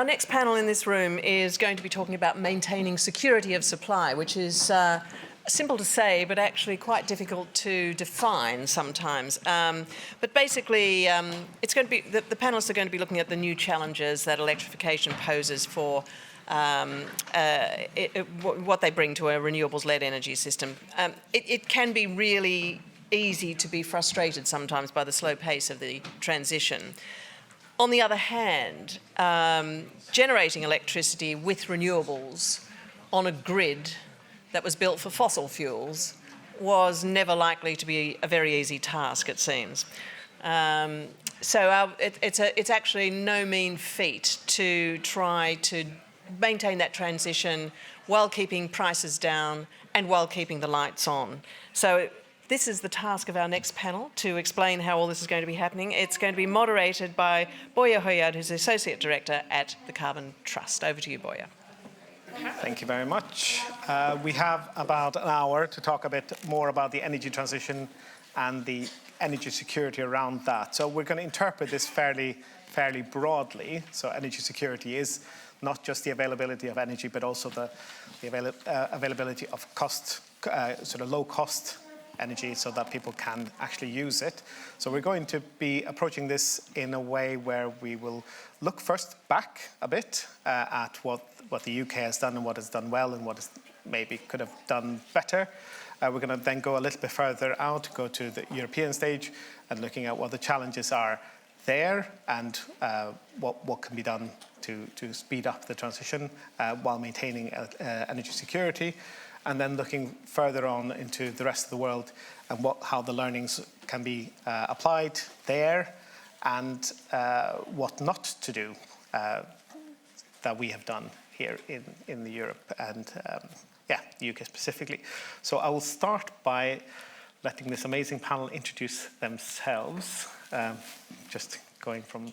Our next panel in this room is going to be talking about maintaining security of supply, which is simple to say, but actually quite difficult to define sometimes. But basically, it's going to be the panelists are going to be looking at the new challenges that electrification poses for what they bring to a renewables-led energy system. It can be really easy to be frustrated sometimes by the slow pace of the transition. On the other hand, generating electricity with renewables on a grid that was built for fossil fuels was never likely to be a very easy task, it seems. It's actually no mean feat to try to maintain that transition while keeping prices down and while keeping the lights on. So this is the task of our next panel, to explain how all this is going to be happening. It's going to be moderated by Boya Hoyard, who's the Associate Director at the Carbon Trust. Over to you, Boya. Thank you very much. We have about an hour to talk a bit more about the energy transition and the energy security around that. So we're going to interpret this fairly broadly. So energy security is not just the availability of energy, but also the availability of sort of low-cost energy so that people can actually use it. So we're going to be approaching this in a way where we will look first back a bit at what the UK has done and what has done well and what is maybe could have done better. We're going to then go a little bit further out, go to the European stage and looking at what the challenges are there and what can be done to speed up the transition while maintaining energy security. And then looking further on into the rest of the world and how the learnings can be applied there and what not to do that we have done here in Europe and the UK specifically. So I will start by letting this amazing panel introduce themselves. Just going from...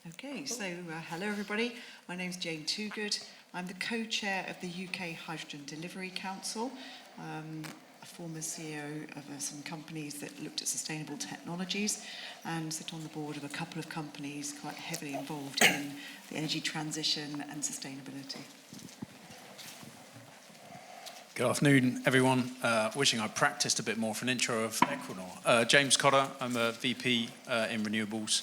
Okay, so hello everybody. My name's Jane Toogood. I'm the co-chair of the UK Hydrogen Delivery Council, a former CEO of some companies that looked at sustainable technologies, and sit on the board of a couple of companies quite heavily involved in the energy transition and sustainability. Good afternoon, everyone. Wishing I practiced a bit more for an intro of Equinor. James Cotter, I'm a VP in renewables.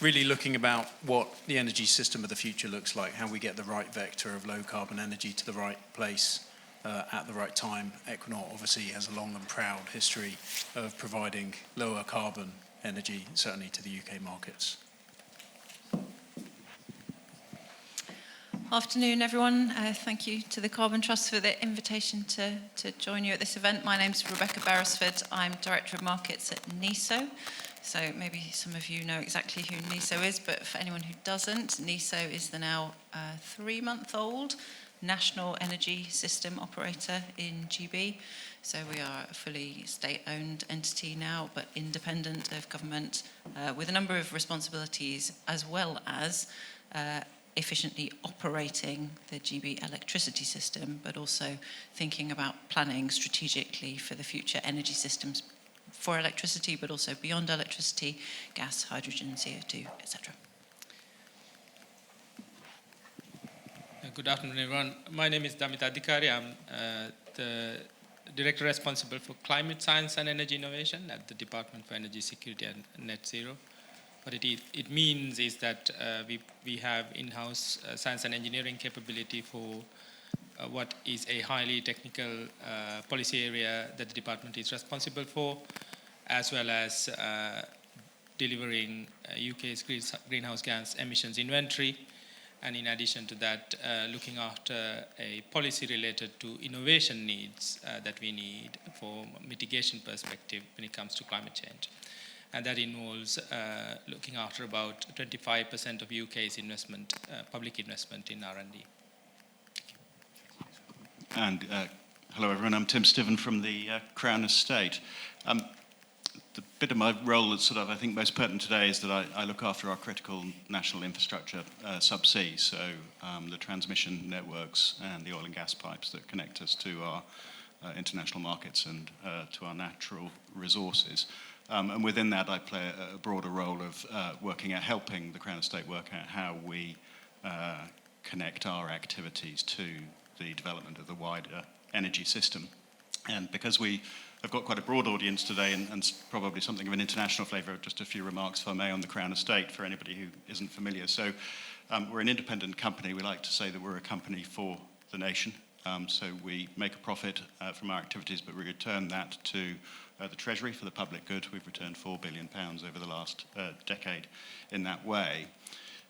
Really looking about what the energy system of the future looks like, how we get the right vector of low carbon energy to the right place at the right time. Equinor obviously has a long and proud history of providing lower carbon energy, certainly to the UK markets. Afternoon, everyone. Thank you to the Carbon Trust for the invitation to join you at this event. My name's Rebecca Beresford. I'm Director of Markets at NESO. So maybe some of you know exactly who NESO is, but for anyone who doesn't, NESO is the now 3-month-old national energy system operator in GB. So we are a fully state-owned entity now, but independent of government, with a number of responsibilities, as well as efficiently operating the GB electricity system, but also thinking about planning strategically for the future energy systems for electricity, but also beyond electricity, gas, hydrogen, CO2, etc. Good afternoon, everyone. My name is Damit Adhikari. I'm the Director responsible for climate science and energy innovation at the Department for Energy Security and Net Zero. What it means is that we have in-house science and engineering capability for what is a highly technical policy area that the department is responsible for, as well as delivering UK's greenhouse gas emissions inventory, and in addition to that, looking after a policy related to innovation needs that we need for mitigation perspective when it comes to climate change. And that involves looking after about 25% of UK's investment, public investment in R&D. And hello, everyone. I'm Tim Stiven from the Crown Estate. The bit of my role that's I think most pertinent today is that I look after our critical national infrastructure subsea, so the transmission networks and the oil and gas pipes that connect us to our international markets and to our natural resources. And within that, I play a broader role of helping the Crown Estate work out how we connect our activities to the development of the wider energy system. And because we have got quite a broad audience today and probably something of an international flavour, just a few remarks, if I may, on the Crown Estate for anybody who isn't familiar. So we're an independent company. We like to say that we're a company for the nation. So we make a profit from our activities, but we return that to the Treasury for the public good. We've returned £4 billion over the last decade in that way.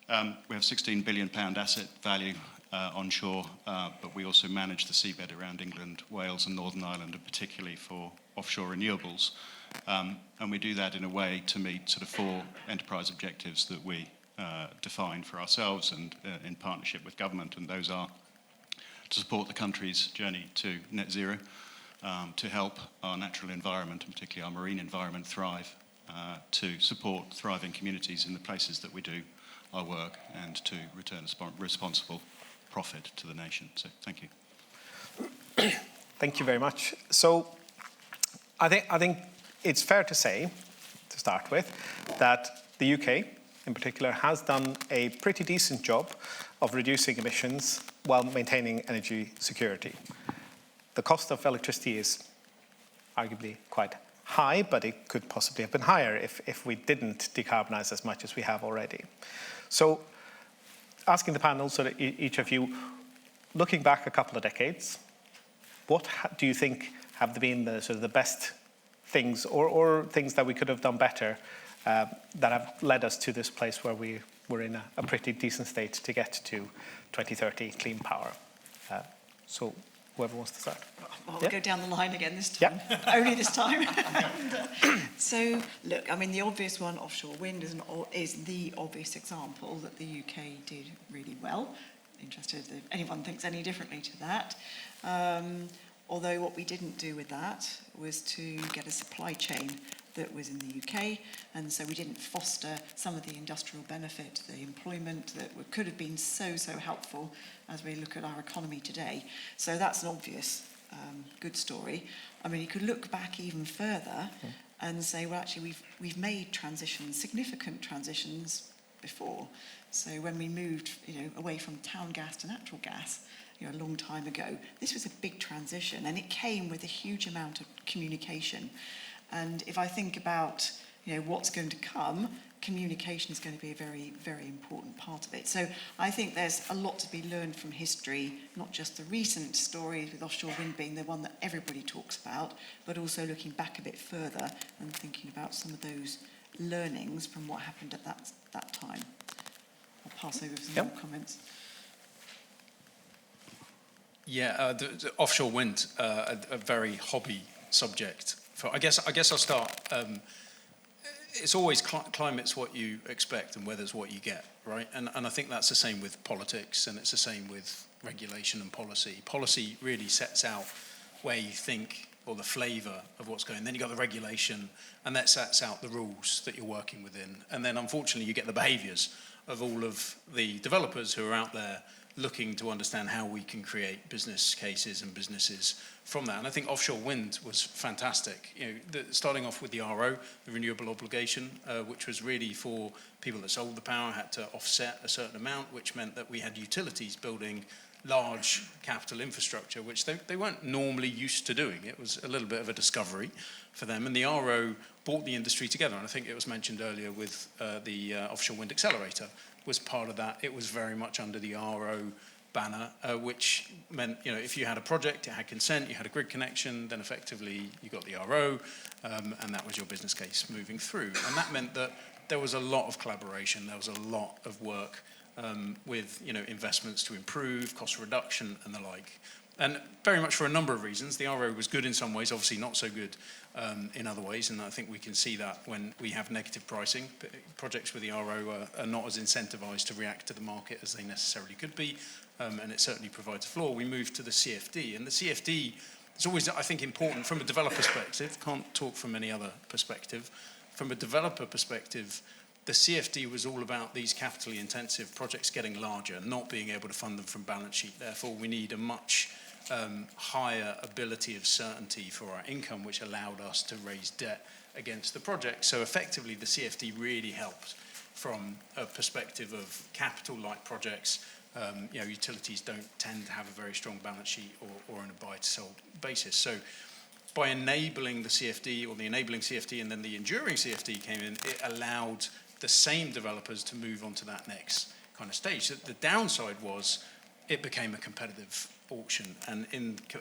We have £16 billion asset value onshore, but we also manage the seabed around England, Wales and Northern Ireland, and particularly for offshore renewables. And we do that in a way to meet sort of 4 enterprise objectives that we define for ourselves and in partnership with government, and those are to support the country's journey to net zero, to help our natural environment, and particularly our marine environment, thrive, to support thriving communities in the places that we do our work, and to return a responsible profit to the nation. So thank you. Thank you very much. So I think it's fair to say, to start with, that the UK in particular has done a pretty decent job of reducing emissions while maintaining energy security. The cost of electricity is arguably quite high, but it could possibly have been higher if we didn't decarbonise as much as we have already. So asking the panel, so that each of you, looking back a couple of decades, what do you think have been the sort of the best things or things that we could have done better that have led us to this place where we're in a pretty decent state to get to 2030 clean power? So whoever wants to start. I'll go down the line again this time, only this time. So, look, I mean, the obvious one, offshore wind, is the obvious example that the UK did really well. Interested if anyone thinks any differently to that. Although what we didn't do with that was to get a supply chain that was in the UK, and so we didn't foster some of the industrial benefit, the employment that could have been so helpful as we look at our economy today. So that's an obvious good story. I mean, you could look back even further and say, well, actually, we've made transitions, significant transitions before. So when we moved, away from town gas to natural gas, a long time ago, this was a big transition, and it came with a huge amount of communication. And if I think about, what's going to come, communication is going to be a very, very important part of it. So I think there's a lot to be learned from history, not just the recent stories with offshore wind being the one that everybody talks about, but also looking back a bit further and thinking about some of those learnings from what happened at that time. I'll pass over some more comments. Yeah, the offshore wind, a very hobby subject. I guess I'll start. It's always climate's what you expect and weather's what you get, right? And I think that's the same with politics, and it's the same with regulation and policy. Policy really sets out where you think, or the flavour of what's going on. Then you've got the regulation, and that sets out the rules that you're working within. And then, unfortunately, you get the behaviours of all of the developers who are out there looking to understand how we can create business cases and businesses from that. And I think offshore wind was fantastic. Starting off with the RO, the renewable obligation, which was really for people that sold the power, had to offset a certain amount, which meant that we had utilities building large capital infrastructure, which they weren't normally used to doing. It was a little bit of a discovery for them. And the RO brought the industry together. And I think it was mentioned earlier with the Offshore Wind Accelerator was part of that. It was very much under the RO banner, which meant, if you had a project, it had consent, you had a grid connection, then effectively you got the RO, and that was your business case moving through. And that meant that there was a lot of collaboration, there was a lot of work with, investments to improve, cost reduction and the like. And very much for a number of reasons. The RO was good in some ways, obviously not so good in other ways, and I think we can see that when we have negative pricing. Projects with the RO are not as incentivised to react to the market as they necessarily could be, and it certainly provides a floor. We moved to the CFD, and the CFD is always, I think, important from a developer perspective. Can't talk from any other perspective. From a developer perspective, the CFD was all about these capitally intensive projects getting larger, not being able to fund them from balance sheet. Therefore, we need a much higher ability of certainty for our income, which allowed us to raise debt against the project. So effectively, the CFD really helped from a perspective of capital-like projects. Utilities don't tend to have a very strong balance sheet or on a buy-to-sell basis. So by enabling the CFD or the enabling CFD and then the enduring CFD came in, it allowed the same developers to move on to that next kind of stage. The downside was it became a competitive auction. And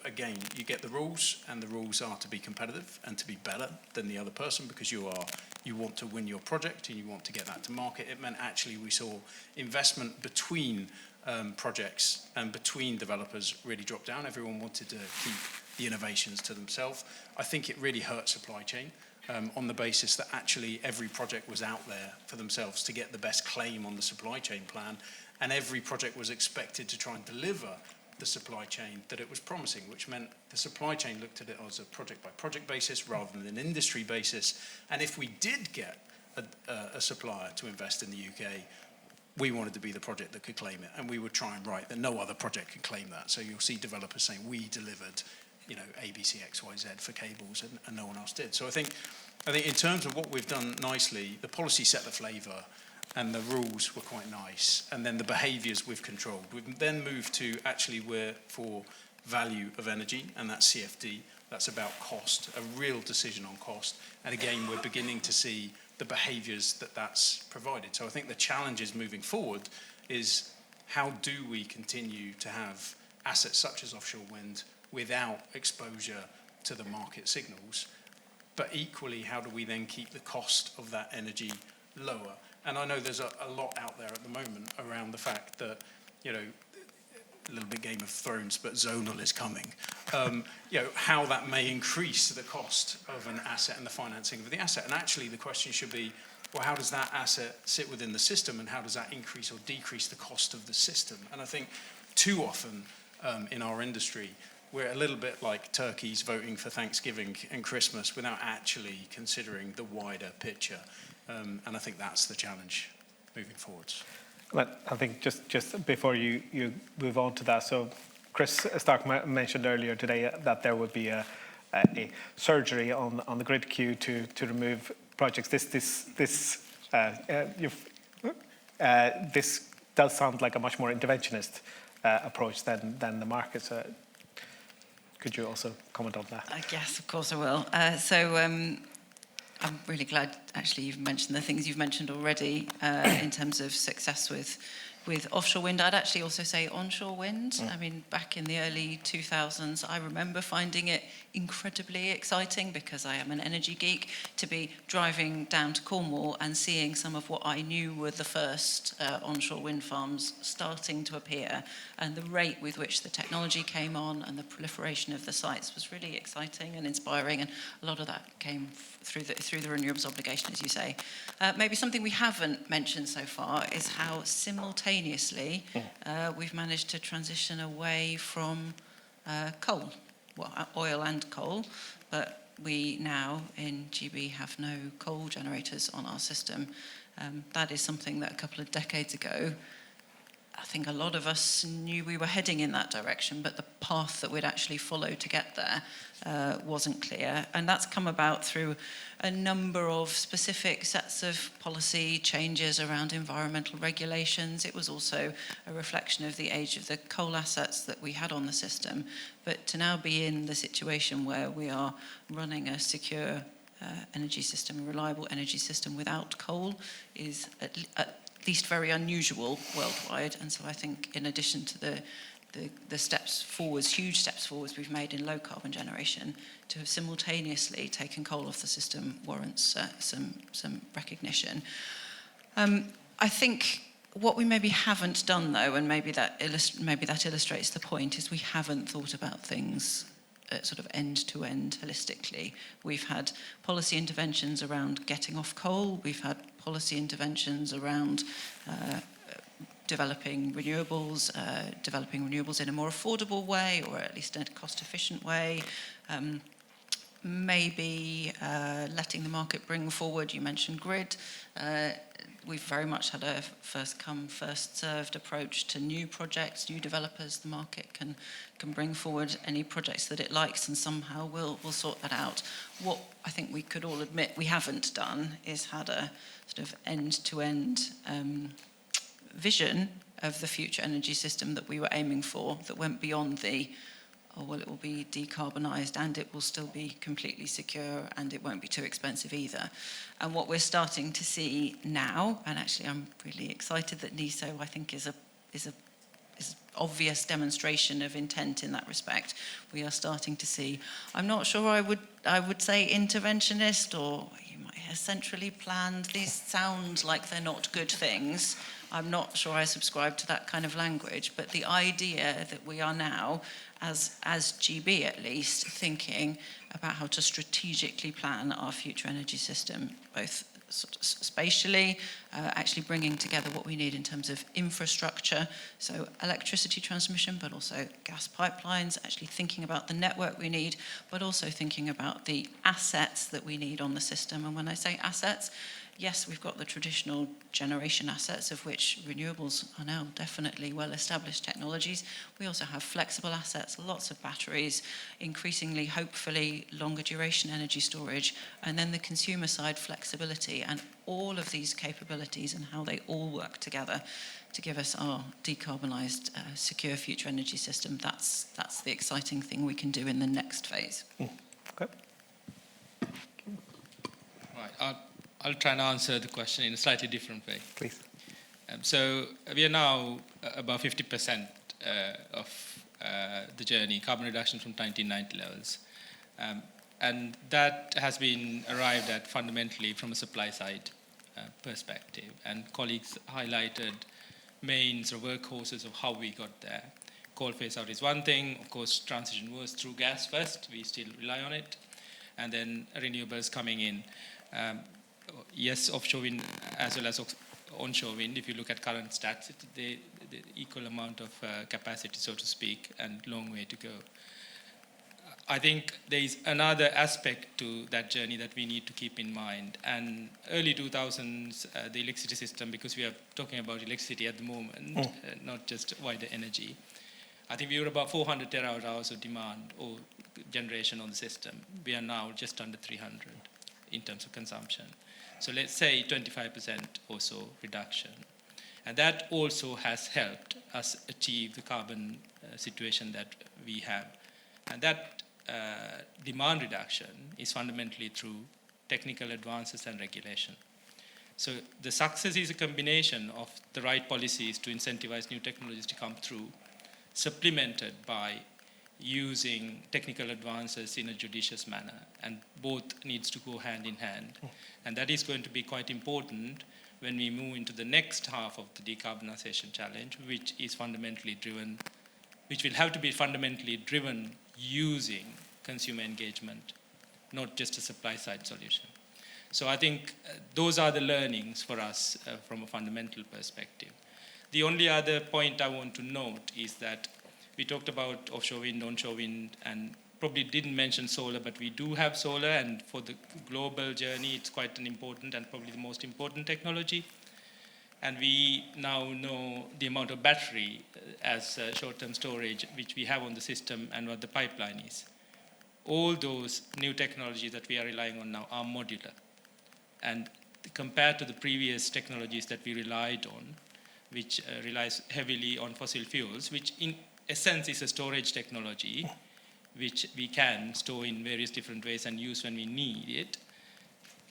again, you get the rules, and the rules are to be competitive and to be better than the other person because you want to win your project and you want to get that to market. It meant actually we saw investment between projects and between developers really drop down. Everyone wanted to keep the innovations to themselves. I think it really hurt supply chain on the basis that actually every project was out there for themselves to get the best claim on the supply chain plan, and every project was expected to try and deliver the supply chain that it was promising, which meant the supply chain looked at it as a project-by-project basis rather than an industry basis. And if we did get a supplier to invest in the UK, we wanted to be the project that could claim it, and we would try and write that no other project could claim that. So you'll see developers saying, we delivered, ABC, XYZ for cables, and no one else did. So I think in terms of what we've done nicely, the policy set the flavour, and the rules were quite nice, and then the behaviours we've controlled. We've then moved to actually we're for value of energy, and that's CFD. That's about cost, a real decision on cost. And again, we're beginning to see the behaviours that's provided. So I think the challenges moving forward is how do we continue to have assets such as offshore wind without exposure to the market signals, but equally, how do we then keep the cost of that energy lower? And I know there's a lot out there at the moment around the fact that, a little bit Game of Thrones, but zonal is coming. How that may increase the cost of an asset and the financing of the asset. And actually the question should be, well, how does that asset sit within the system, and how does that increase or decrease the cost of the system? And I think too often in our industry, we're a little bit like turkeys voting for Thanksgiving and Christmas without actually considering the wider picture. And I think that's the challenge moving forwards. Well, I think just before you move on to that, so Chris Stark mentioned earlier today that there would be a surgery on the grid queue to remove projects. This does sound like a much more interventionist approach than the market. So could you also comment on that? Yes, of course I will. I'm really glad, actually, you've mentioned the things you've mentioned already in terms of success with offshore wind. I'd actually also say onshore wind. I mean, back in the early 2000s, I remember finding it incredibly exciting, because I am an energy geek, to be driving down to Cornwall and seeing some of what I knew were the first onshore wind farms starting to appear. And the rate with which the technology came on and the proliferation of the sites was really exciting and inspiring. And a lot of that came through the renewables obligation, as you say. Maybe something we haven't mentioned so far is how simultaneously we've managed to transition away from coal. Well, oil and coal, but we now in GB have no coal generators on our system. That is something that a couple of decades ago, I think a lot of us knew we were heading in that direction, but the path that we'd actually follow to get there wasn't clear. And that's come about through a number of specific sets of policy changes around environmental regulations. It was also a reflection of the age of the coal assets that we had on the system. But to now be in the situation where we are running a secure energy system, a reliable energy system without coal, is at least very unusual worldwide. And so I think, in addition to the steps forwards, huge steps forwards we've made in low carbon generation, to have simultaneously taken coal off the system warrants some recognition. I think what we maybe haven't done, though, and maybe that illustrates the point, is we haven't thought about things sort of end-to-end holistically. We've had policy interventions around getting off coal. We've had policy interventions around developing renewables in a more affordable way, or at least in a cost-efficient way. maybe letting the market bring forward, you mentioned grid. We've very much had a first come, first served approach to new projects, new developers. The market can bring forward any projects that it likes, and somehow we'll sort that out. What I think we could all admit we haven't done is had a sort of end-to-end vision of the future energy system that we were aiming for, that went beyond the, oh, well, it will be decarbonised and it will still be completely secure and it won't be too expensive either. And what we're starting to see now, and actually I'm really excited that NESO, I think, is obvious demonstration of intent in that respect. We are starting to see, I'm not sure I would say interventionist, or you might hear centrally planned. These sound like they're not good things. I'm not sure I subscribe to that kind of language, but the idea that we are now, as GB at least, thinking about how to strategically plan our future energy system, both sort of spatially, actually bringing together what we need in terms of infrastructure, so electricity transmission, but also gas pipelines, actually thinking about the network we need, but also thinking about the assets that we need on the system. And when I say assets, yes, we've got the traditional generation assets, of which renewables are now definitely well-established technologies. We also have flexible assets, lots of batteries, increasingly, hopefully, longer duration energy storage, and then the consumer side, flexibility, and all of these capabilities and how they all work together to give us our decarbonised, secure future energy system. That's the exciting thing we can do in the next phase. Okay. Right. I'll try and answer the question in a slightly different way. Please. So we are now about 50% of the journey, carbon reduction from 1990 levels. And that has been arrived at fundamentally from a supply side perspective. And colleagues highlighted main sort of workhorses of how we got there. Coal phase out is one thing. Of course, transition was through gas first. We still rely on it. And then renewables coming in. Yes, offshore wind as well as onshore wind. If you look at current stats, the equal amount of capacity, so to speak, and long way to go. I think there is another aspect to that journey that we need to keep in mind. And early 2000s, the electricity system, because we are talking about electricity at the moment, not just wider energy. I think we were about 400 terawatt hours of demand or generation on the system. We are now just under 300 in terms of consumption. So let's say 25% or so reduction. And that also has helped us achieve the carbon situation that we have. And that demand reduction is fundamentally through technical advances and regulation. So the success is a combination of the right policies to incentivize new technologies to come through, supplemented by using technical advances in a judicious manner, and both needs to go hand in hand. And that is going to be quite important when we move into the next half of the decarbonisation challenge, which is fundamentally driven, which will have to be fundamentally driven using consumer engagement, not just a supply side solution. So I think those are the learnings for us from a fundamental perspective. The only other point I want to note is that we talked about offshore wind, onshore wind, and probably didn't mention solar, but we do have solar, and for the global journey, it's quite an important and probably the most important technology. And we now know the amount of battery as short-term storage, which we have on the system, and what the pipeline is. All those new technologies that we are relying on now are modular. And compared to the previous technologies that we relied on, which relies heavily on fossil fuels, which in essence is a storage technology, which we can store in various different ways and use when we need it.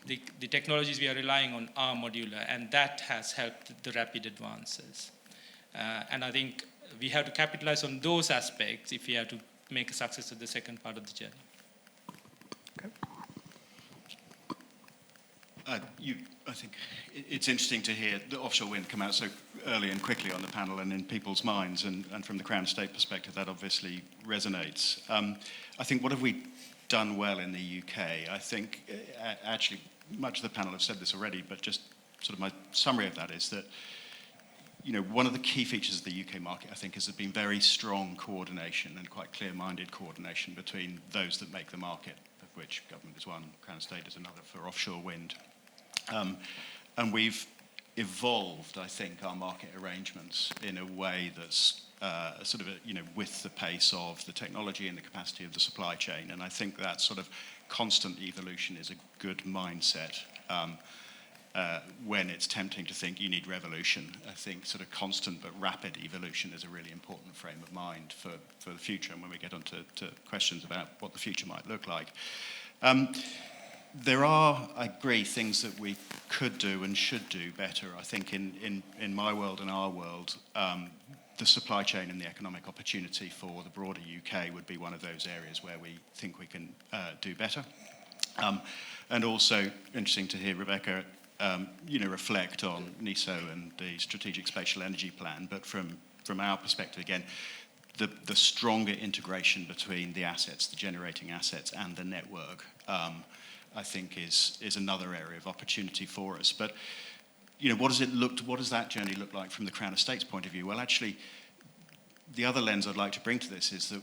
The technologies we are relying on are modular, and that has helped the rapid advances. And I think we have to capitalize on those aspects if we have to make a success of the second part of the journey. Okay. I think it's interesting to hear the offshore wind come out so early and quickly on the panel and in people's minds, and from the Crown Estate perspective, that obviously resonates. I think what have we done well in the UK? I think actually much of the panel have said this already, but just sort of my summary of that is that, you know, one of the key features of the UK market, I think, has been very strong coordination and quite clear-minded coordination between those that make the market, which government is one, Crown Estate is another for offshore wind. And we've evolved, I think, our market arrangements in a way that's sort of, with the pace of the technology and the capacity of the supply chain. And I think that sort of constant evolution is a good mindset. When it's tempting to think you need revolution, I think sort of constant but rapid evolution is a really important frame of mind for the future, and when we get on to questions about what the future might look like. There are, I agree, things that we could do and should do better. I think in my world and our world, the supply chain and the economic opportunity for the broader UK would be one of those areas where we think we can do better. And also, interesting to hear Rebecca reflect on NESO and the Strategic Spatial Energy Plan, but from our perspective, again, the stronger integration between the assets, the generating assets, and the network, I think is another area of opportunity for us. But what does that journey look like from the Crown Estate's point of view? Well, actually, the other lens I'd like to bring to this is that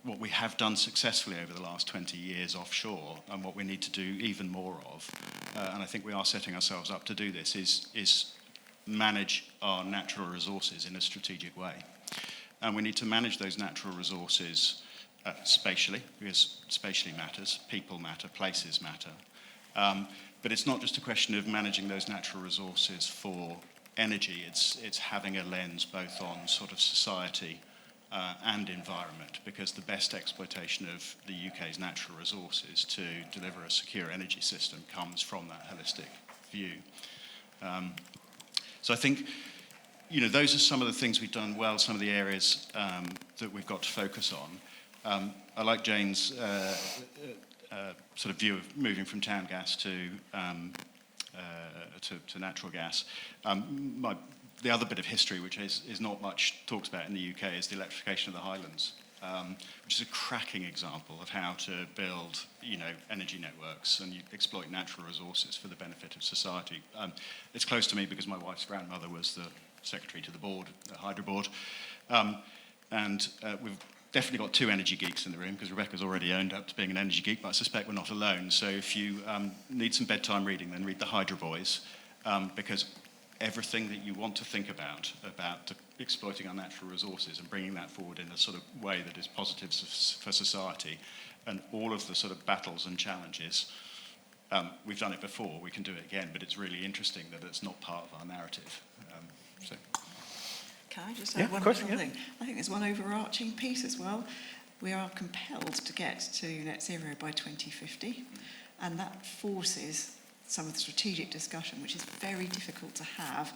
what we have done successfully over the last 20 years offshore, and what we need to do even more of, and I think we are setting ourselves up to do this, is manage our natural resources in a strategic way. And we need to manage those natural resources spatially, because spatially matters, people matter, places matter. But it's not just a question of managing those natural resources for energy, it's having a lens both on sort of society and environment, because the best exploitation of the UK's natural resources to deliver a secure energy system comes from that holistic view. So I think, those are some of the things we've done well, some of the areas that we've got to focus on. I like Jane's sort of view of moving from town gas to natural gas. The other bit of history, which is not much talked about in the UK, is the electrification of the Highlands, which is a cracking example of how to build, energy networks and you exploit natural resources for the benefit of society. It's close to me because my wife's grandmother was the secretary to the board, the Hydro Board, and we've definitely got two energy geeks in the room, because Rebecca's already owned up to being an energy geek, but I suspect we're not alone. So if you need some bedtime reading, then read the Hydro Boys, because everything that you want to think about exploiting our natural resources and bringing that forward in a sort of way that is positive for society, and all of the sort of battles and challenges, we've done it before, we can do it again, but it's really interesting that it's not part of our narrative. So. Can I just add one little thing? I think there's one overarching piece as well. We are compelled to get to net zero by 2050, and that forces some of the strategic discussion, which is very difficult to have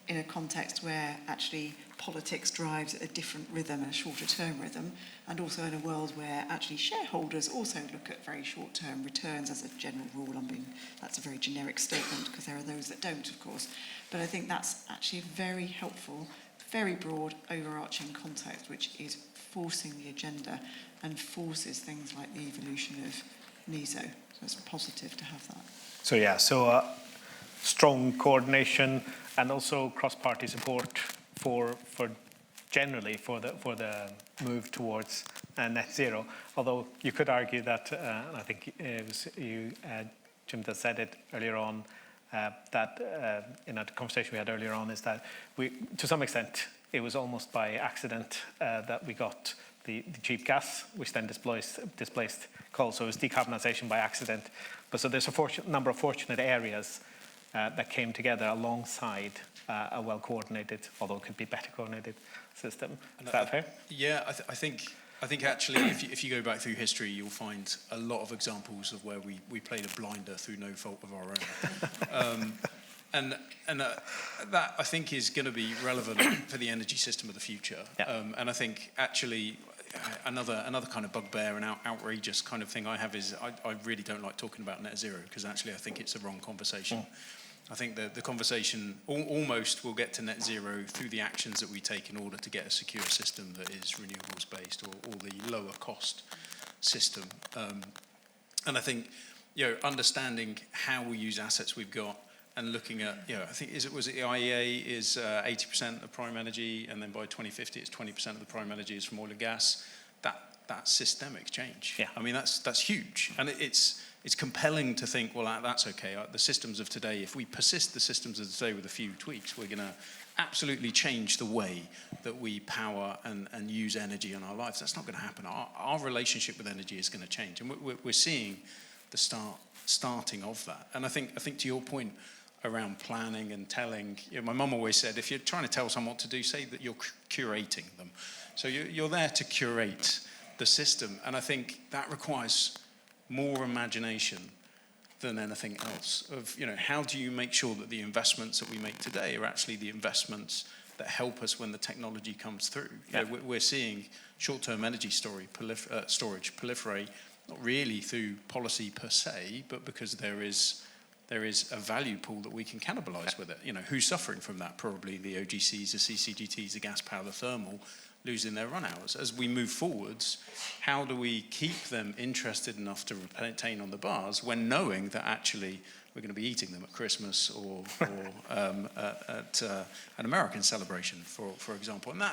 in a context where actually politics drives a different rhythm, a shorter term rhythm, and also in a world where actually shareholders also look at very short term returns as a general rule. That's a very generic statement, because there are those that don't, of course. But I think that's actually a very helpful, very broad, overarching context, which is forcing the agenda and forces things like the evolution of NESO. So it's positive to have that. So strong coordination and also cross-party support for generally for the move towards net zero. Although you could argue that, and I think it was you, Jim, that said it earlier on, that in a conversation we had earlier on, is that we, to some extent, it was almost by accident that we got the cheap gas, which then displaced coal. So it was decarbonisation by accident. But so there's a number of fortunate areas that came together alongside a well-coordinated, although it could be better coordinated system. Is that fair? Yeah, I think actually, if you go back through history, you'll find a lot of examples of where we played a blinder through no fault of our own. And that, I think, is going to be relevant for the energy system of the future. Yeah. And I think, actually, another kind of bugbear and outrageous kind of thing I have is I really don't like talking about net zero, because actually I think it's a wrong conversation. I think the conversation almost will get to net zero through the actions that we take in order to get a secure system that is renewables based, or the lower cost system. And I think, understanding how we use assets we've got, and looking at, I think, was it the IEA is 80% of prime energy, and then by 2050 it's 20% of the prime energy is from oil and gas. that's systemic change. Yeah. I mean, that's huge. And it's compelling to think, well, that's okay. The systems of today, if we persist the systems of today with a few tweaks, we're going to absolutely change the way that we power and use energy in our lives. That's not going to happen. Our relationship with energy is going to change. And we're seeing the starting of that. And I think to your point around planning and telling, my mum always said, if you're trying to tell someone what to do, say that you're curating them. So you're there to curate the system. And I think that requires more imagination than anything else of, how do you make sure that the investments that we make today are actually the investments that help us when the technology comes through. Yeah. We're seeing short-term energy storage proliferate, not really through policy per se, but because there is a value pool that we can cannibalize with it. Who's suffering from that? Probably the OGCs, the CCGTs, the gas power, the thermal, losing their run hours. As we move forwards, how do we keep them interested enough to retain on the bars when knowing that actually we're going to be eating them at Christmas or at an American celebration, for example? And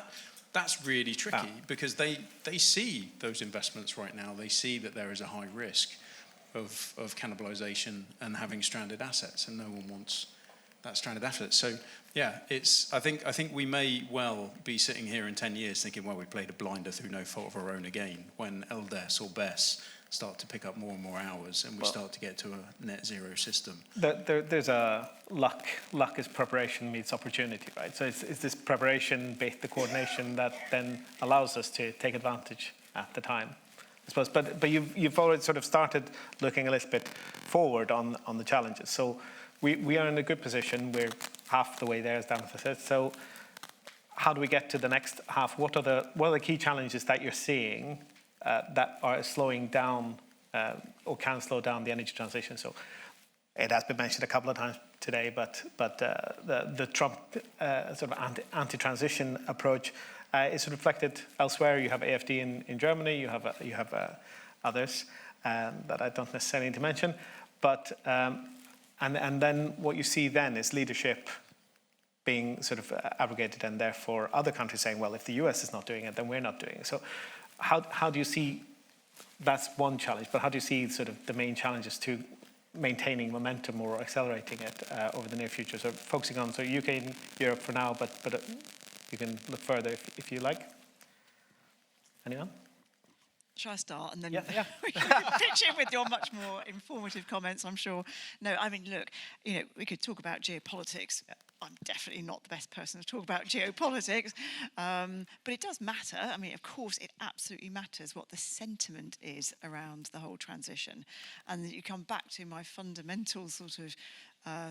that's really tricky because they see those investments right now. They see that there is a high risk of cannibalization and having stranded assets, and no one wants that stranded asset. So yeah, I think we may well be sitting here in 10 years thinking, well, we played a blinder through no fault of our own again, when LDES or BESS start to pick up more and more hours and we start to get to a net zero system. There's a luck is preparation meets opportunity, right? So it's this preparation, the coordination that then allows us to take advantage at the time, I suppose. But you've already sort of started looking a little bit forward on the challenges. So we are in a good position. We're half the way there, as Damitha said. So how do we get to the next half? What are the key challenges that you're seeing that are slowing down or can slow down the energy transition? So it has been mentioned a couple of times today, but the Trump sort of anti-transition approach is reflected elsewhere. You have AfD in Germany. You have others that I don't necessarily need to mention, but and then what you see then is leadership being sort of abrogated, and therefore other countries saying, well, if the US is not doing it, then we're not doing it. So how do you see, that's one challenge, but how do you see sort of the main challenges to maintaining momentum or accelerating it over the near future? So focusing on UK and Europe for now, but you can look further if you like. Anyone? Shall I start? And then Yeah. we can pitch in with your much more informative comments, I'm sure. No, I mean, look, we could talk about geopolitics. I'm definitely not the best person to talk about geopolitics, but it does matter. I mean, of course, it absolutely matters what the sentiment is around the whole transition. And you come back to my fundamental sort of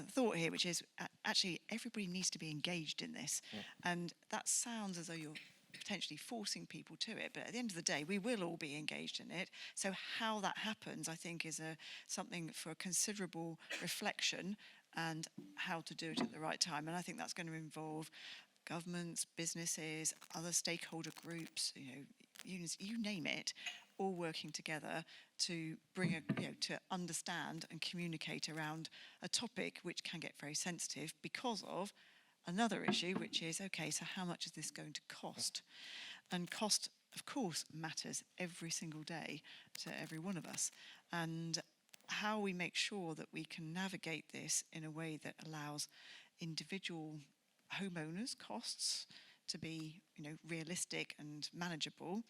thought here, which is actually everybody needs to be engaged in this. Yeah. And that sounds as though you're potentially forcing people to it, but at the end of the day, we will all be engaged in it. So how that happens, I think, is something for considerable reflection and how to do it at the right time. And I think that's going to involve governments, businesses, other stakeholder groups, you name it, all working together to bring to understand and communicate around a topic which can get very sensitive because of another issue, which is, okay, so how much is this going to cost? And cost, of course, matters every single day to every one of us. And how we make sure that we can navigate this in a way that allows individual homeowners' costs to be, realistic and manageable,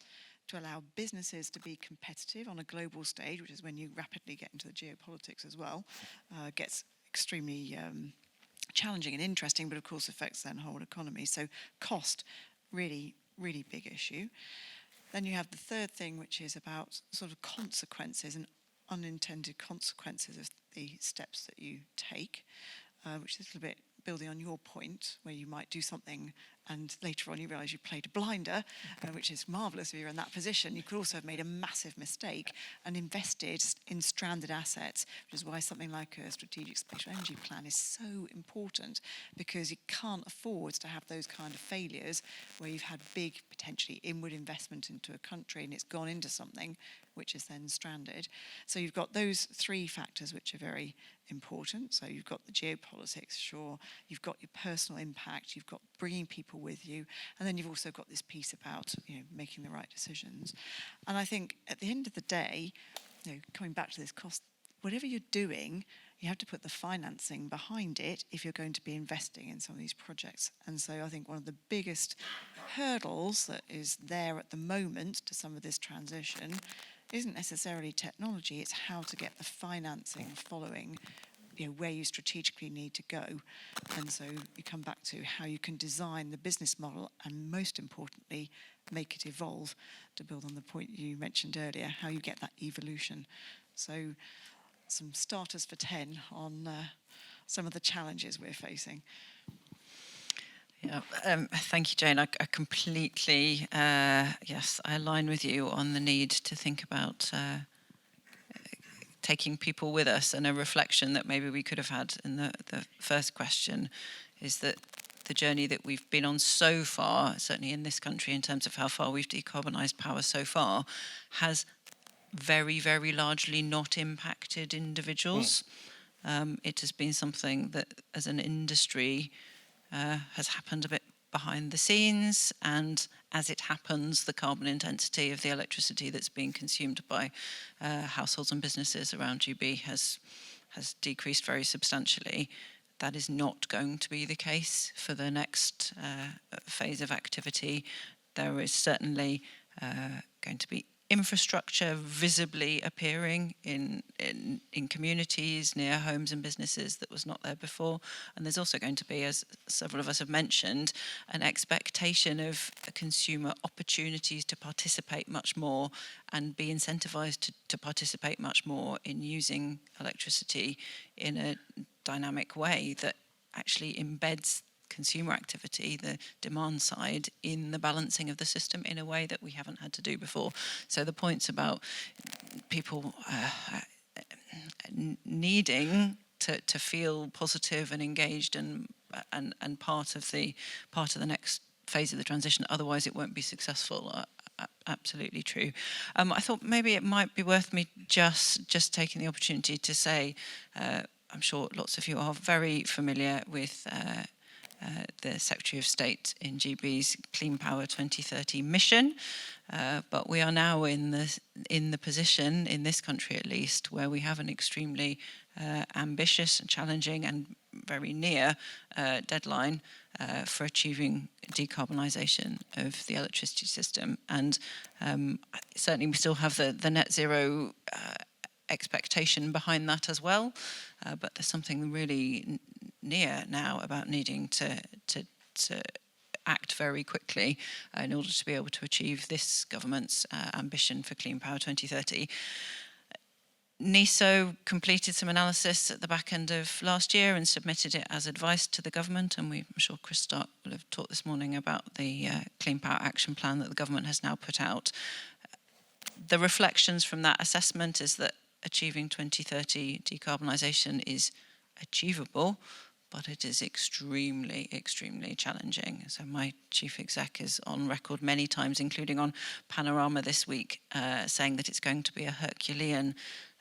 to allow businesses to be competitive on a global stage, which is when you rapidly get into the geopolitics as well, gets extremely challenging and interesting, but of course affects then the whole economy. So cost, really, really big issue. Then you have the third thing, which is about sort of consequences and unintended consequences of the steps that you take, which is a little bit building on your point, where you might do something and later on you realise you played a blinder, which is marvellous if you're in that position. You could also have made a massive mistake and invested in stranded assets, which is why something like a strategic spatial energy plan is so important, because you can't afford to have those kind of failures where you've had big, potentially inward investment into a country and it's gone into something which is then stranded. So you've got those three factors which are very important. So you've got the geopolitics, sure, you've got your personal impact, you've got bringing people people with you. And then you've also got this piece about, making the right decisions. And I think at the end of the day, coming back to this cost, whatever you're doing, you have to put the financing behind it if you're going to be investing in some of these projects. And so I think one of the biggest hurdles that is there at the moment to some of this transition isn't necessarily technology, it's how to get the financing following where you strategically need to go. And so you come back to how you can design the business model and, most importantly, make it evolve, to build on the point you mentioned earlier, how you get that evolution. So some starters for 10 on some of the challenges we're facing. Yeah, thank you, Jane. I completely, yes, I align with you on the need to think about taking people with us, and a reflection that maybe we could have had in the first question is that the journey that we've been on so far, certainly in this country in terms of how far we've decarbonised power so far, has very, very largely not impacted individuals. It has been something that as an industry has happened a bit behind the scenes, and as it happens, the carbon intensity of the electricity that's being consumed by households and businesses around GB has decreased very substantially. That is not going to be the case for the next phase of activity. There is certainly going to be infrastructure visibly appearing in communities near homes and businesses that was not there before. And there's also going to be, as several of us have mentioned, an expectation of consumer opportunities to participate much more and be incentivized to participate much more in using electricity in a dynamic way that actually embeds consumer activity, the demand side, in the balancing of the system in a way that we haven't had to do before. So the points about people needing to feel positive and engaged and part of the next phase of the transition, otherwise it won't be successful, absolutely true. I thought maybe it might be worth me just taking the opportunity to say, I'm sure lots of you are very familiar with the Secretary of State in GB's Clean Power 2030 mission, but we are now in the position, in this country at least, where we have an extremely ambitious and challenging and very near deadline for achieving decarbonisation of the electricity system. And certainly we still have the net zero expectation behind that as well, but there's something really near now about needing to act very quickly in order to be able to achieve this government's ambition for Clean Power 2030. NESO completed some analysis at the back end of last year and submitted it as advice to the government, and I'm sure Chris Stark will have talked this morning about the Clean Power Action Plan that the government has now put out. The reflections from that assessment is that achieving 2030 decarbonisation is achievable, but it is extremely, extremely challenging. So my chief exec is on record many times, including on Panorama this week, saying that it's going to be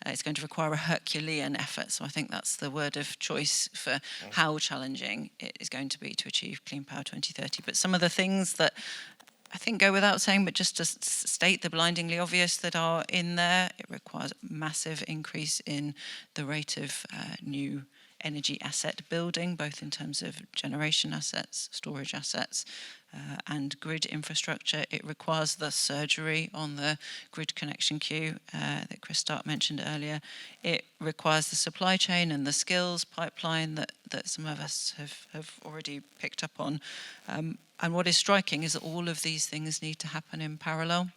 it's going to require a Herculean effort. So I think that's the word of choice for how challenging it is going to be to achieve Clean Power 2030. But some of the things that I think go without saying, but just to state the blindingly obvious that are in there, it requires a massive increase in the rate of new energy asset building, both in terms of generation assets, storage assets, and grid infrastructure. It requires the surgery on the grid connection queue that Chris Stark mentioned earlier. It requires the supply chain and the skills pipeline that some of us have already picked up on. And what is striking is that all of these things need to happen in parallel.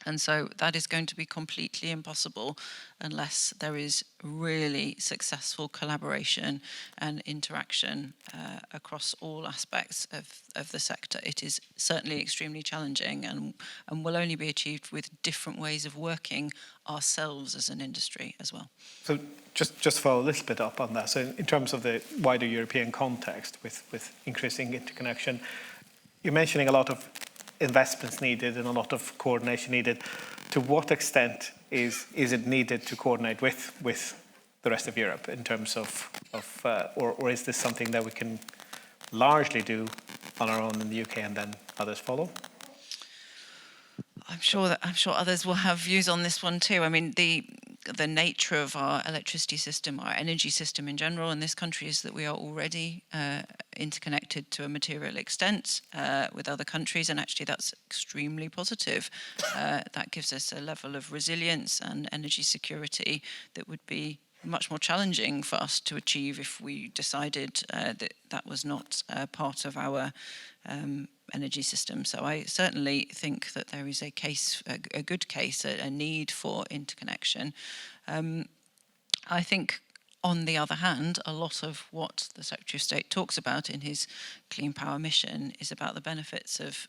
And so that is going to be completely impossible unless there is really successful collaboration and interaction across all aspects of the sector. It is certainly extremely challenging and will only be achieved with different ways of working ourselves as an industry as well. So just follow a little bit up on that. So in terms of the wider European context with increasing interconnection, you're mentioning a lot of investments needed and a lot of coordination needed. To what extent is it needed to coordinate with the rest of Europe in terms of or is this something that we can largely do on our own in the UK and then others follow? I'm sure others will have views on this one too. I mean, the nature of our electricity system, our energy system in general in this country, is that we are already interconnected to a material extent with other countries, and actually that's extremely positive. That gives us a level of resilience and energy security that would be much more challenging for us to achieve if we decided that was not part of our energy system. So I certainly think that there is a good case, a need for interconnection. I think, on the other hand, a lot of what the Secretary of State talks about in his Clean Power Mission is about the benefits of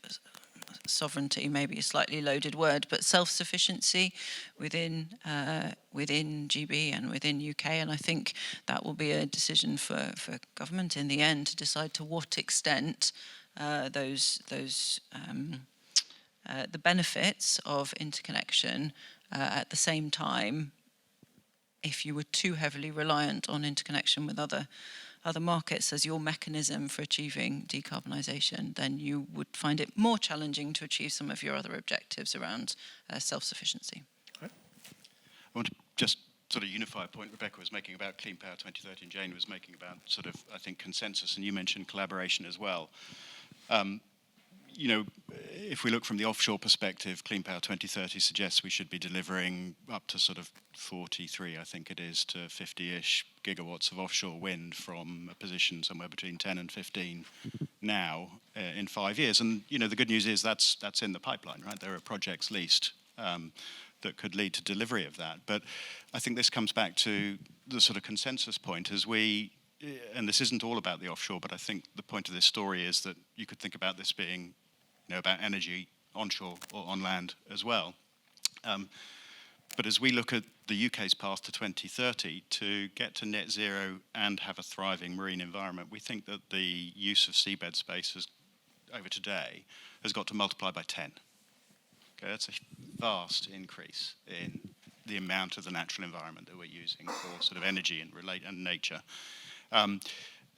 sovereignty, maybe a slightly loaded word, but self-sufficiency within GB and within UK. And I think that will be a decision for government in the end to decide to what extent the benefits of interconnection at the same time, if you were too heavily reliant on interconnection with other markets as your mechanism for achieving decarbonisation, then you would find it more challenging to achieve some of your other objectives around self-sufficiency. I want to just sort of unify a point Rebecca was making about Clean Power 2030 and Jane was making about sort of, I think, consensus, and you mentioned collaboration as well. If we look from the offshore perspective, Clean Power 2030 suggests we should be delivering up to sort of 43, I think it is, to 50-ish gigawatts of offshore wind from a position somewhere between 10 and 15 now in 5 years. And, the good news is that's in the pipeline, right? There are projects leased that could lead to delivery of that. But I think this comes back to the sort of consensus point as and this isn't all about the offshore, but I think the point of this story is that you could think about this being, about energy onshore or on land as well. But as we look at the UK's path to 2030, to get to net zero and have a thriving marine environment, we think that the use of seabed space over today has got to multiply by 10. Okay, that's a vast increase in the amount of the natural environment that we're using for sort of energy and nature.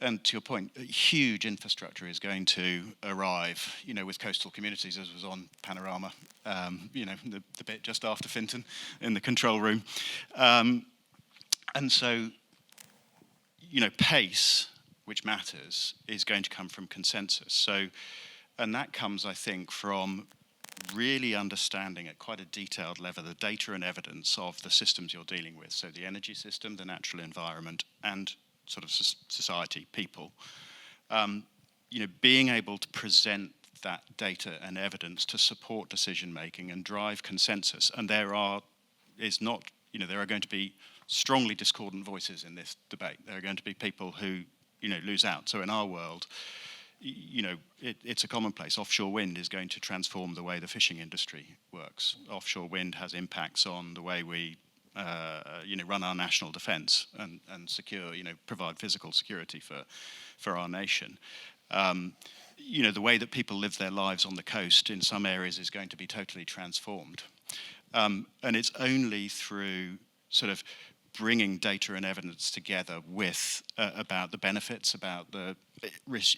And to your point, huge infrastructure is going to arrive, with coastal communities, as was on Panorama, the bit just after Finton in the control room. And so, pace, which matters, is going to come from consensus. So, and that comes, I think, from really understanding at quite a detailed level the data and evidence of the systems you're dealing with. So the energy system, the natural environment, and sort of society, people, being able to present that data and evidence to support decision making and drive consensus. And there are going to be strongly discordant voices in this debate. There are going to be people who, lose out. So in our world, it's a commonplace. Offshore wind is going to transform the way the fishing industry works. Offshore wind has impacts on the way we run our national defence and secure, provide physical security for our nation. The way that people live their lives on the coast in some areas is going to be totally transformed. And it's only through sort of bringing data and evidence together with about the benefits, about the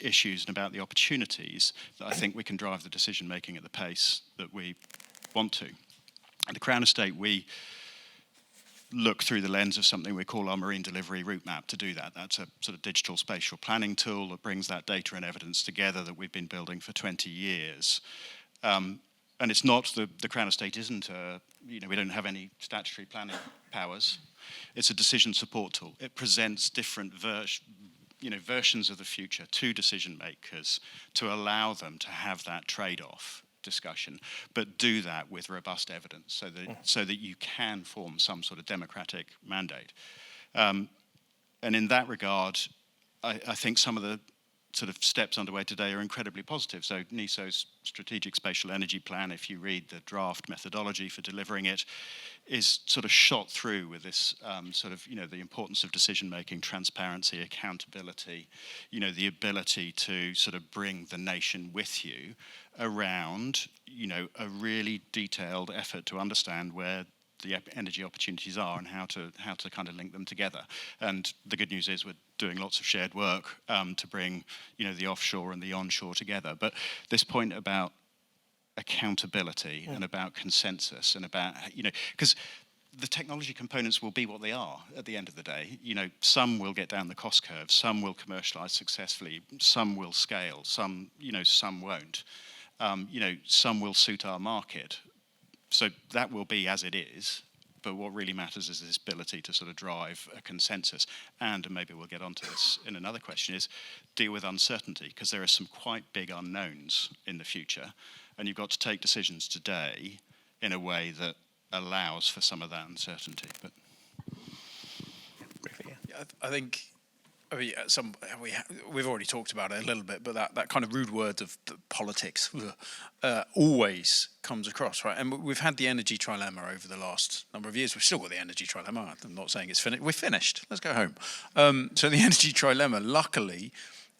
issues, and about the opportunities that I think we can drive the decision making at the pace that we want to. At the Crown Estate, we look through the lens of something we call our marine delivery route map to do that. That's a sort of digital spatial planning tool that brings that data and evidence together that we've been building for 20 years. And it's not, the Crown Estate isn't, we don't have any statutory planning powers. It's a decision support tool. It presents different versions of the future to decision makers to allow them to have that trade-off discussion, but do that with robust evidence so that you can form some sort of democratic mandate. And in that regard, I think some of the sort of steps underway today are incredibly positive. So NESO's Strategic Spatial Energy Plan, if you read the draft methodology for delivering it, is sort of shot through with this the importance of decision-making, transparency, accountability, the ability to sort of bring the nation with you around, a really detailed effort to understand where the energy opportunities are and how to kind of link them together. And the good news is we're doing lots of shared work to bring, the offshore and the onshore together. But this point about accountability and about consensus and about, because the technology components will be what they are at the end of the day. Some will get down the cost curve, some will commercialize successfully, some will scale, some won't. Some will suit our market. So that will be as it is. But what really matters is this ability to sort of drive a consensus. And maybe we'll get onto this in another question, is deal with uncertainty, because there are some quite big unknowns in the future. And you've got to take decisions today in a way that allows for some of that uncertainty. But I think we've already talked about it a little bit, but that kind of rude word of politics always comes across, right? And we've had the energy trilemma over the last number of years. We've still got the energy trilemma. I'm not saying it's finished. We're finished. Let's go home. So the energy trilemma, luckily,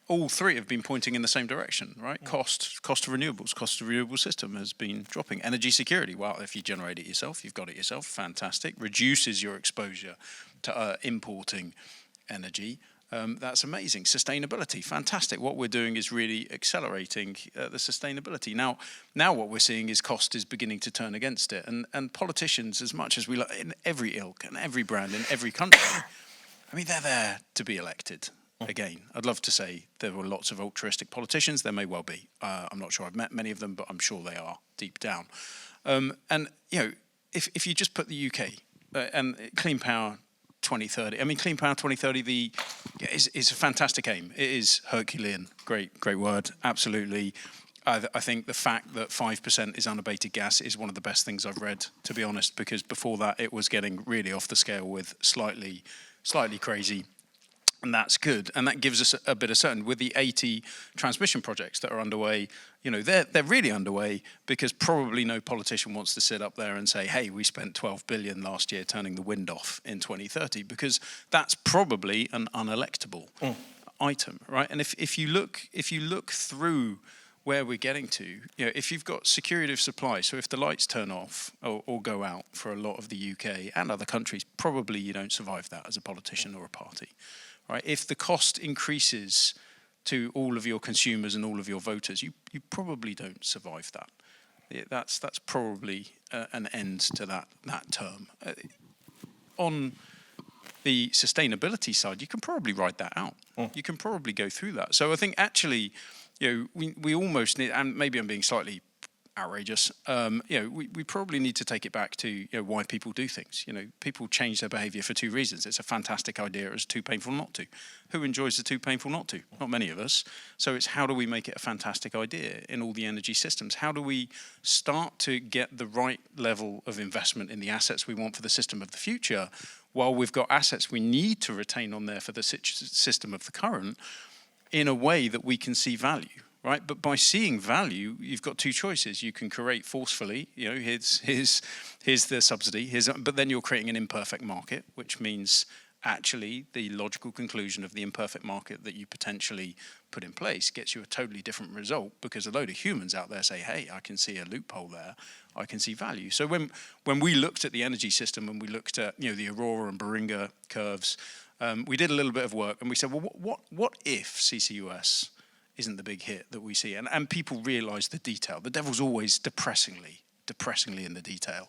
all three have been pointing in the same direction, right? Cost of renewables, cost of renewable system has been dropping. Energy security, well, if you generate it yourself, you've got it yourself, fantastic. Reduces your exposure to importing energy. That's amazing. Sustainability, fantastic. What we're doing is really accelerating the sustainability. Now what we're seeing is cost is beginning to turn against it. And politicians, as much as we like, in every ilk and every brand in every country, they're there to be elected. Again, I'd love to say there were lots of altruistic politicians. There may well be. I'm not sure I've met many of them, but I'm sure they are deep down. If you just put the UK and Clean Power 2030. Clean Power 2030 is a fantastic aim. It is Herculean. Great word. Absolutely. I think the fact that 5% is unabated gas is one of the best things I've read, to be honest, because before that it was getting really off the scale with slightly crazy. And that's good, and that gives us a bit of certainty. With the 80 transmission projects that are underway, they're really underway because probably no politician wants to sit up there and say, hey, we spent 12 billion last year turning the wind off in 2030, because that's probably an unelectable item, right? And if you look through where we're getting to, if you've got security of supply, so if the lights turn off or go out for a lot of the UK and other countries, probably you don't survive that as a politician or a party. Right? If the cost increases to all of your consumers and all of your voters, you probably don't survive that. That's probably an end to that term. On the sustainability side, you can probably ride that out. You can probably go through that. So I think actually, we almost need, and maybe I'm being slightly outrageous. We probably need to take it back to why people do things. People change their behaviour for two reasons. It's a fantastic idea. It's too painful not to. Who enjoys the too painful not to? Not many of us. So it's how do we make it a fantastic idea in all the energy systems? How do we start to get the right level of investment in the assets we want for the system of the future, while we've got assets we need to retain on there for the system of the current, in a way that we can see value? Right, but by seeing value, you've got two choices. You can create forcefully, here's the subsidy, but then you're creating an imperfect market, which means actually the logical conclusion of the imperfect market that you potentially put in place gets you a totally different result, because a load of humans out there say, hey, I can see a loophole there, I can see value. So when we looked at the energy system and we looked at the Aurora and Baringa curves, we did a little bit of work and we said, well, what if CCUS isn't the big hit that we see? And people realise the detail. The devil's always depressingly in the detail.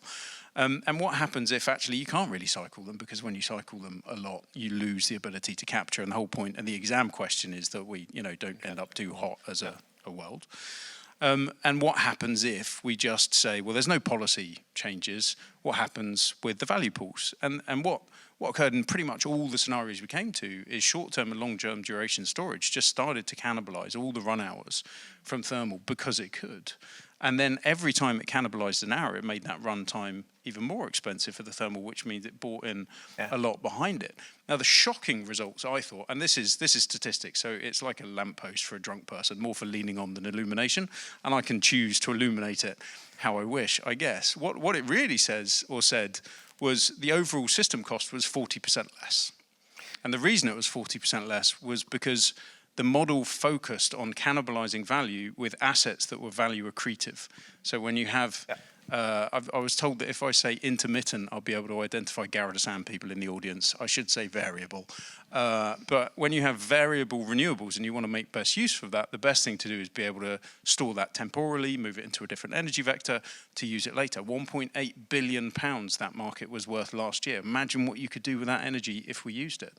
And what happens if actually you can't really cycle them, because when you cycle them a lot, you lose the ability to capture. And the whole point, and the exam question is that we don't end up too hot as a world. And what happens if we just say, well, there's no policy changes? What happens with the value pools? And what occurred in pretty much all the scenarios we came to is short-term and long-term duration storage just started to cannibalize all the run hours from thermal because it could. And then every time it cannibalized an hour, it made that run time even more expensive for the thermal, which means it brought in a lot behind it. Now, the shocking results, I thought, and this is statistics, so it's like a lamppost for a drunk person, more for leaning on than illumination, and I can choose to illuminate it how I wish, I guess. What it really says or said was the overall system cost was 40% less. And the reason it was 40% less was because the model focused on cannibalizing value with assets that were value accretive. So when you have I was told that if I say intermittent, I'll be able to identify Garda people in the audience. I should say variable. But when you have variable renewables and you want to make best use of that, the best thing to do is be able to store that temporally, move it into a different energy vector to use it later. £1.8 billion that market was worth last year. Imagine what you could do with that energy if we used it.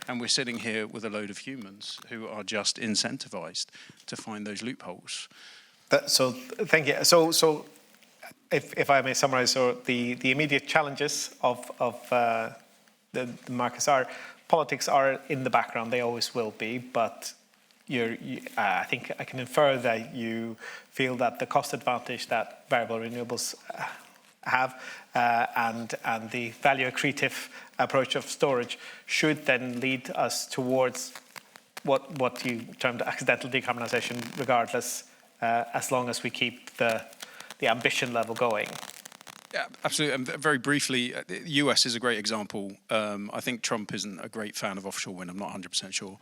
And we're sitting here with a load of humans who are just incentivized to find those loopholes. So thank you. So if I may summarize, so the immediate challenges of the markets are, politics are in the background, they always will be, but I think I can infer that you feel that the cost advantage that variable renewables have and the value accretive approach of storage should then lead us towards what you termed accidental decarbonisation regardless, as long as we keep the ambition level going. Yeah, absolutely. And very briefly, the US is a great example. I think Trump isn't a great fan of offshore wind. I'm not 100% sure.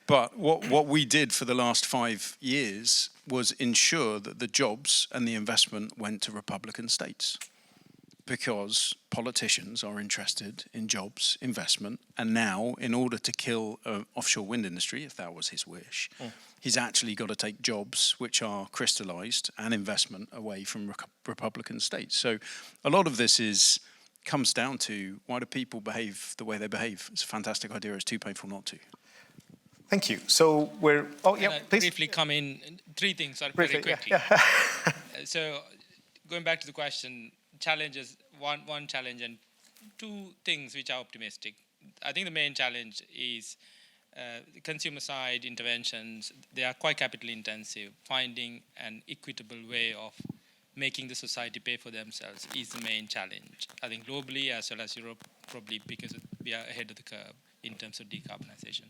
But what we did for the last 5 years was ensure that the jobs and the investment went to Republican states, because politicians are interested in jobs, investment, and now, in order to kill an offshore wind industry, if that was his wish, he's actually got to take jobs which are crystallized and investment away from Republican states. So a lot of this comes down to, why do people behave the way they behave? It's a fantastic idea. It's too painful not to. Thank you. So we're... Oh, yeah, please. Briefly come in, three things Briefly, very quickly. yeah. So going back to the question, challenges, one challenge and two things which are optimistic. I think the main challenge is the consumer side interventions. They are quite capital intensive. Finding an equitable way of making the society pay for themselves is the main challenge. I think globally as well as Europe, probably because we are ahead of the curve in terms of decarbonization.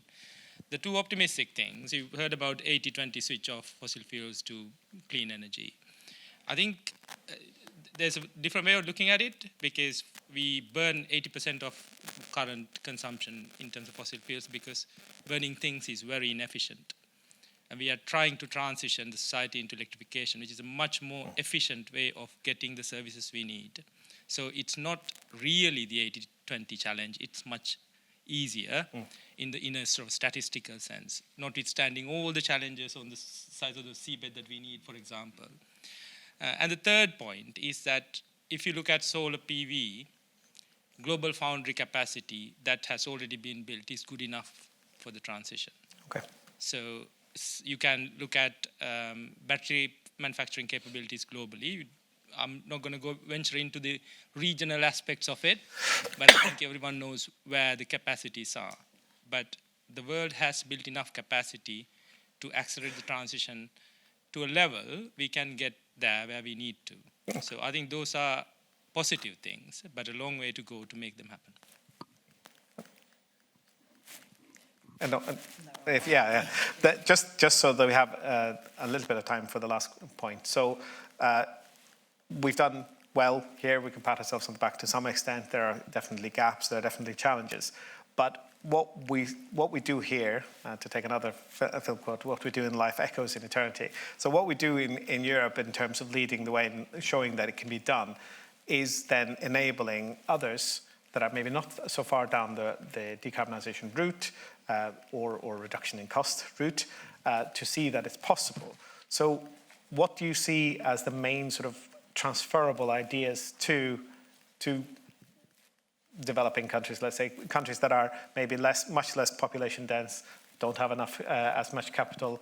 The two optimistic things, you've heard about 80-20 switch off fossil fuels to clean energy. I think there's a different way of looking at it, because we burn 80% of current consumption in terms of fossil fuels because burning things is very inefficient. And we are trying to transition the society into electrification, which is a much more efficient way of getting the services we need. So it's not really the 80-20 challenge, it's much easier in a sort of statistical sense, notwithstanding all the challenges on the size of the seabed that we need, for example. And the third point is that if you look at solar PV, global foundry capacity that has already been built is good enough for the transition. Okay. So you can look at battery manufacturing capabilities globally. I'm not going to venture into the regional aspects of it, but I think everyone knows where the capacities are. But the world has built enough capacity to accelerate the transition to a level we can get there where we need to. So I think those are positive things, but a long way to go to make them happen. Just so that we have a little bit of time for the last point. So we've done well here. We can pat ourselves on the back to some extent. There are definitely gaps. There are definitely challenges. But what we do here, to take another film quote, what we do in life echoes in eternity. So what we do in Europe in terms of leading the way and showing that it can be done is then enabling others that are maybe not so far down the decarbonisation route or reduction in cost route to see that it's possible. So what do you see as the main sort of transferable ideas to developing countries, let's say countries that are maybe much less population dense, don't have enough as much capital?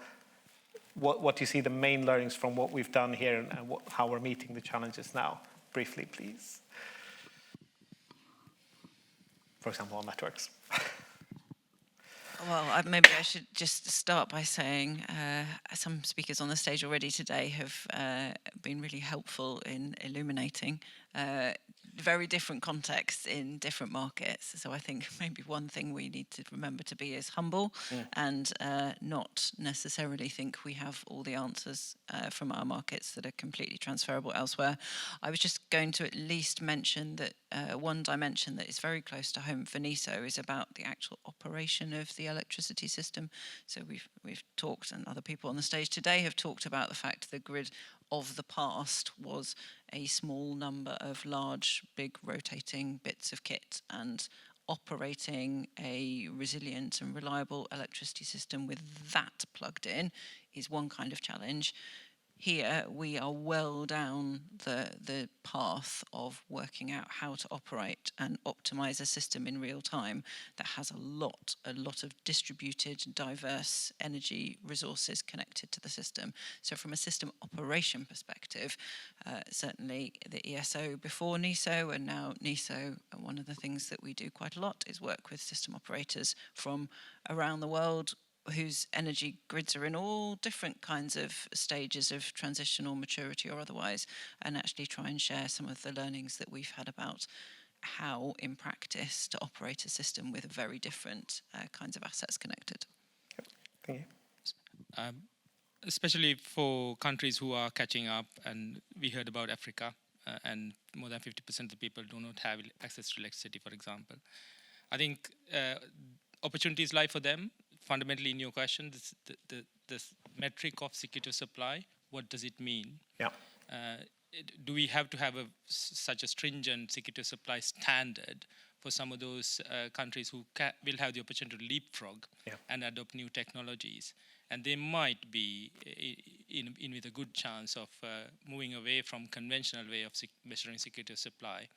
What do you see the main learnings from what we've done here and how we're meeting the challenges now? Briefly, please. For example, on networks. Well, maybe I should just start by saying some speakers on the stage already today have been really helpful in illuminating very different contexts in different markets. So I think maybe one thing we need to remember to be is humble and not necessarily think we have all the answers from our markets that are completely transferable elsewhere. I was just going to at least mention that one dimension that is very close to home for NESO is about the actual operation of the electricity system. So we've talked, and other people on the stage today have talked about the fact the grid of the past was a small number of large, big rotating bits of kit, and operating a resilient and reliable electricity system with that plugged in is one kind of challenge. Here we are well down the path of working out how to operate and optimize a system in real time that has a lot of distributed, diverse energy resources connected to the system. So from a system operation perspective, certainly the ESO before NESO and now NESO, one of the things that we do quite a lot is work with system operators from around the world whose energy grids are in all different kinds of stages of transition or maturity or otherwise, and actually try and share some of the learnings that we've had about how, in practice, to operate a system with very different kinds of assets connected. Thank you. Especially for countries who are catching up, and we heard about Africa, and more than 50% of the people do not have access to electricity, for example. I think opportunities lie for them. Fundamentally, in your question, this metric of security of supply, what does it mean? Yeah. Do we have to have such a stringent security of supply standard for some of those countries who will have the opportunity to leapfrog and adopt new technologies? And they might be in with a good chance of moving away from conventional way of measuring security of supply,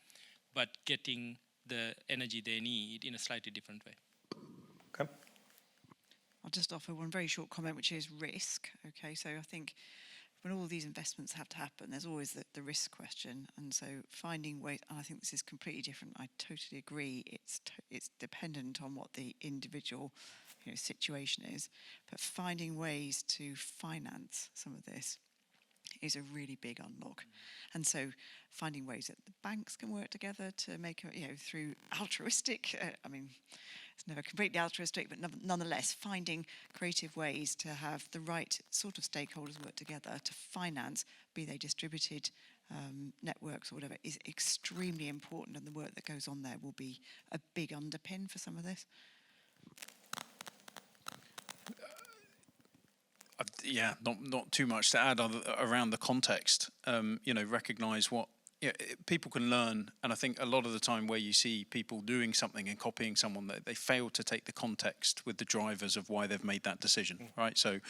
but getting the energy they need in a slightly different way. Okay. I'll just offer one very short comment, which is risk. Okay, so I think when all these investments have to happen, there's always the risk question, and so finding ways. And I think this is completely different. I totally agree. It's dependent on what the individual situation is, but finding ways to finance some of this is a really big unlock. And so finding ways that the banks can work together to make it, through altruistic, it's never completely altruistic, but nonetheless, finding creative ways to have the right sort of stakeholders work together to finance, be they distributed networks or whatever, is extremely important, and the work that goes on there will be a big underpin for some of this. Yeah, not too much to add around the context. Recognise what people can learn, and I think a lot of the time where you see people doing something and copying someone, they fail to take the context with the drivers of why they've made that decision, right? So,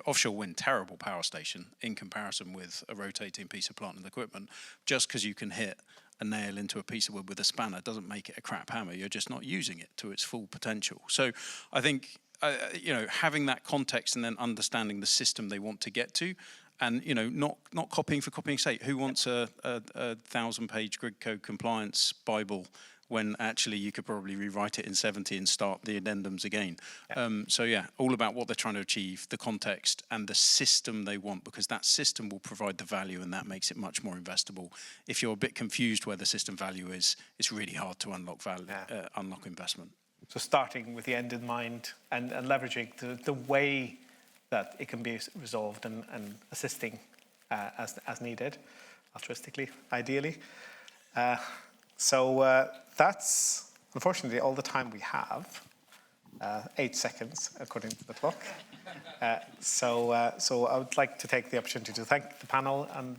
offshore wind, terrible power station in comparison with a rotating piece of plant and equipment. Just because you can hit a nail into a piece of wood with a spanner doesn't make it a crap hammer. You're just not using it to its full potential. So, I think having that context and then understanding the system they want to get to, and not copying for copying's sake. Who wants a 1,000-page grid code compliance Bible when actually you could probably rewrite it in 70 and start the addendums again? All about what they're trying to achieve, the context and the system they want, because that system will provide the value, and that makes it much more investable. If you're a bit confused where the system value is, it's really hard to unlock value, unlock investment. So starting with the end in mind and leveraging the way that it can be resolved and assisting as needed, altruistically, ideally. That's unfortunately all the time we have. 8 seconds, according to the clock. So I would like to take the opportunity to thank the panel and